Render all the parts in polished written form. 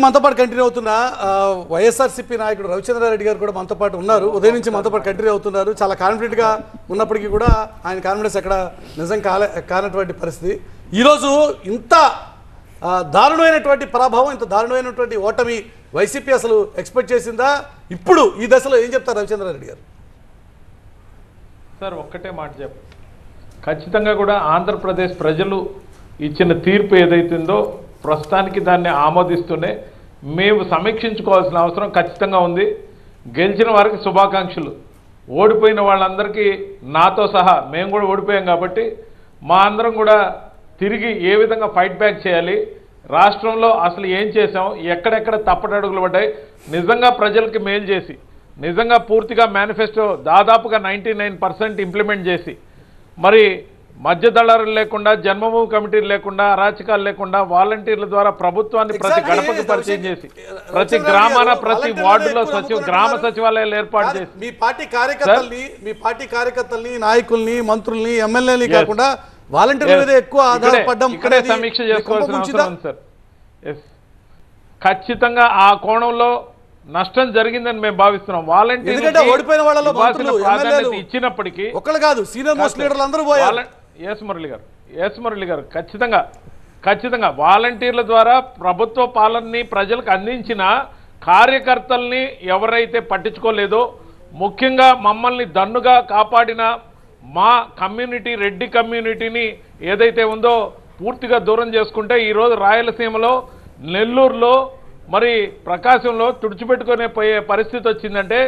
మనతో పాటు కంటిన్యూ అవుతున్న వైఎస్ఆర్సీపీ నాయకుడు రవిచంద్రారెడ్డి గారు కూడా మనతో పాటు ఉన్నారు. ఉదయం నుంచి మనతో పాటు కంటిన్యూ అవుతున్నారు. చాలా కాన్ఫిడెంట్గా ఉన్నప్పటికీ కూడా ఆయన కాన్ఫిడెన్స్ ఎక్కడ నిజం కానటువంటి పరిస్థితి. ఈరోజు ఇంత దారుణమైనటువంటి ప్రభావం, ఇంత దారుణమైనటువంటి ఓటమి వైసీపీ అసలు ఎక్స్పెక్ట్ చేసిందా? ఇప్పుడు ఈ దశలో ఏం చెప్తారు రవిచంద్రారెడ్డి గారు? సార్ ఒక్కటే మాట చెప్పు, ఖచ్చితంగా కూడా ఆంధ్రప్రదేశ్ ప్రజలు ఇచ్చిన తీర్పు ఏదైతుందో ప్రస్తుతానికి దాన్ని ఆమోదిస్తూనే మేము సమీక్షించుకోవాల్సిన అవసరం ఖచ్చితంగా ఉంది. గెలిచిన వారికి శుభాకాంక్షలు, ఓడిపోయిన వాళ్ళందరికీ నాతో సహా మేము కూడా ఓడిపోయాం కాబట్టి మా అందరం కూడా తిరిగి ఏ విధంగా ఫైట్ బ్యాక్ చేయాలి, రాష్ట్రంలో అసలు ఏం చేసాం, ఎక్కడెక్కడ తప్పటడుగులు పడ్డాయి, నిజంగా ప్రజలకి మేలు చేసి నిజంగా పూర్తిగా మేనిఫెస్టో దాదాపుగా 99% ఇంప్లిమెంట్ చేసి మరి మధ్యదళారులు లేకుండా, జన్మభూమి కమిటీలు లేకుండా, అరాచకాలు లేకుండా వాలంటీర్ల ద్వారా ప్రభుత్వాన్ని ప్రతి గడపకు పరిచయం చేసి ప్రతి గ్రామాన ప్రతి వార్డులో గ్రామ సచివాలయాలు ఏర్పాటు చేసి మీ పార్టీ కార్యకర్తల్ని నాయకుల్ని మంత్రుల్ని ఎమ్మెల్యేని కాకుండా వాలంటీర్ల మీద ఎక్కువ ఆధారపడడం ఇక్కడే సమీక్ష చేసుకోవాల్సిన అవసరం ఉంది సార్. ఖచ్చితంగా ఆ కోణంలో నష్టం జరిగిందని మేము భావిస్తున్నాం. వాలంటీర్లు ఓడిపోయిన వాళ్ళలో ఇచ్చినప్పటికీ ఒకళ్ళు కాదు, సీనియర్ మోస్ట్ లీడర్లు అందరూ పోయారు. ఎస్ మురళి గారు ఖచ్చితంగా వాలంటీర్ల ద్వారా ప్రభుత్వ పాలనని ప్రజలకు అందించిన కార్యకర్తల్ని ఎవరైతే పట్టించుకోలేదో, ముఖ్యంగా మమ్మల్ని దన్నుగా కాపాడిన మా కమ్యూనిటీ, రెడ్డి కమ్యూనిటీని ఏదైతే ఉందో పూర్తిగా దూరం చేసుకుంటే ఈరోజు రాయలసీమలో, నెల్లూరులో, మరి ప్రకాశంలో తుడిచిపెట్టుకునే పోయే పరిస్థితి వచ్చిందంటే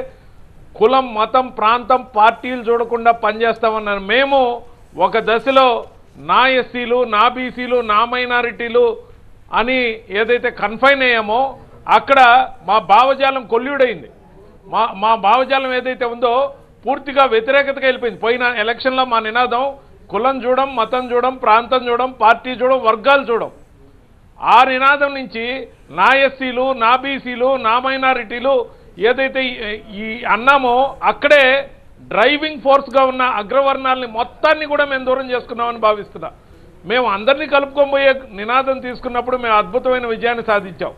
కులం, మతం, ప్రాంతం, పార్టీలు చూడకుండా పనిచేస్తామన్నాను. మేము ఒక దశలో నా ఎస్సీలు, నా బీసీలు, నా మైనారిటీలు అని ఏదైతే కన్ఫైన్ అయ్యామో అక్కడ మా భావజాలం కొల్లుడైంది. మా భావజాలం ఏదైతే ఉందో పూర్తిగా వ్యతిరేకతగా వెళ్ళిపోయింది. పోయిన ఎలక్షన్లో మా నినాదం కులం చూడం, మతం చూడం, ప్రాంతం చూడం, పార్టీ చూడం, వర్గాలు చూడం. ఆ నినాదం నుంచి నా ఎస్సీలు, నా బీసీలు, నా మైనారిటీలు ఏదైతే ఈ అన్నామో అక్కడే డ్రైవింగ్ ఫోర్స్గా ఉన్న అగ్రవర్ణాలని మొత్తాన్ని కూడా మేము దూరం చేసుకున్నామని భావిస్తున్నా. మేము అందరినీ కలుపుకోబోయే నినాదం తీసుకున్నప్పుడు మేము అద్భుతమైన విజయాన్ని సాధించాం.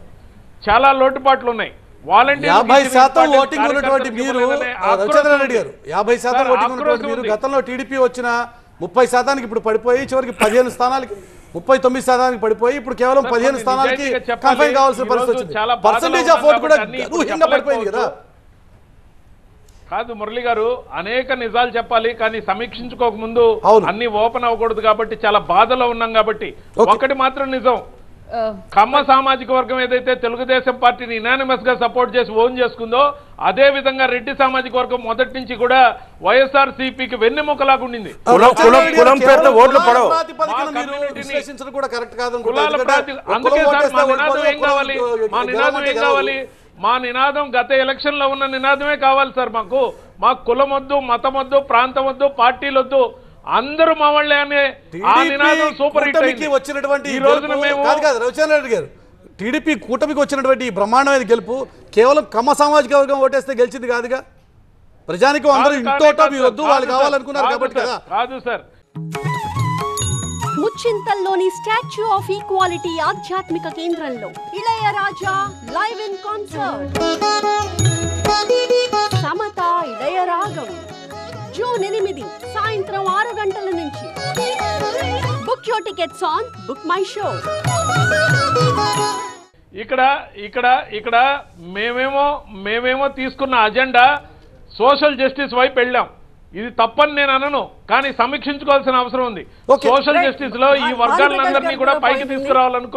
చాలా లోటుపాట్లు ఉన్నాయి. 50% ఓటింగ్ ఉన్నటువంటి మీరు రవిచంద్రారెడ్డి గారు, 50% ఓటింగ్ ఉన్నటువంటి మీరు గతంలో టీడీపీ వచ్చిన 30% ఇప్పుడు పడిపోయి చివరికి 15 స్థానాలకి 39 స్థానానికి పడిపోయి ఇప్పుడు కేవలం 15 స్థానాలకి కన్ఫైన్ కావాల్సిన పరిస్థితి వచ్చింది. పర్సెంటేజ్ ఆఫ్ ఓట్ కూడా ఊహ్యంగా పడిపోయింది కదా. కాదు మురళి గారు, అనేక నిజాలు చెప్పాలి కానీ సమీక్షించుకోక ముందు అన్ని ఓపెన్ అవ్వకూడదు కాబట్టి చాలా బాధలో ఉన్నాం. కాబట్టి ఒకటి మాత్రం నిజం, కమ్మ సామాజిక వర్గం ఏదైతే తెలుగుదేశం పార్టీని ఇనానిమస్ గా సపోర్ట్ చేసి ఓన్ చేసుకుందో అదే విధంగా రెడ్డి సామాజిక వర్గం మొదటి నుంచి కూడా వైఎస్ఆర్ సిపికి వెన్నెముకలాగా ఉండింది. అందుకే సార్ మా నినాదం ఏం కావాలి, మా నినాదం గత ఎలక్షన్ లో ఉన్న నినాదమే కావాలి సార్. మాకు కులం వద్దు, మతం వద్దు, ప్రాంతం వద్దు, పార్టీలు వద్దు, అందరూ మా వాళ్ళే అనే ఆ నినాదం సూపర్ హిట్ అయింది. ఈ రోజున మేము రవిచంద్రారెడ్డి గారు, టీడీపీ కూటమికి వచ్చినటువంటి బ్రహ్మాండమైన గెలుపు కేవలం కమ్మ సామాజిక వర్గం ఓటేస్తే గెలిచింది కాదుగా. ప్రజానికి అందరూ ఇంటోటో మీ వద్దు వాళ్ళు కావాలనుకున్నారు కాబట్టి కదా. కాదు సార్, ముచ్చింతల్లోని స్టాచ్యూ ఆఫ్ ఈక్వాలిటీ ఆధ్యాత్మిక కేంద్రంలో Ilaiyaraaja live in concert. Samatha Ilayaragam June 8 సాయంత్రం 6 గంటల నుంచి. Book your tickets on BookMyShow. ఇక్కడ మేమేమో తీసుకున్న అజెండా సోషల్ జస్టిస్ వైపు వెళ్ళాం. ఇది తప్పని నేను అనను, కానీ సమీక్షించుకోవాల్సిన అవసరం ఉంది. సోషల్ జస్టిస్ లో ఈ వర్గాలందరినీ కూడా పైకి తీసుకురావాలనుకున్నాను.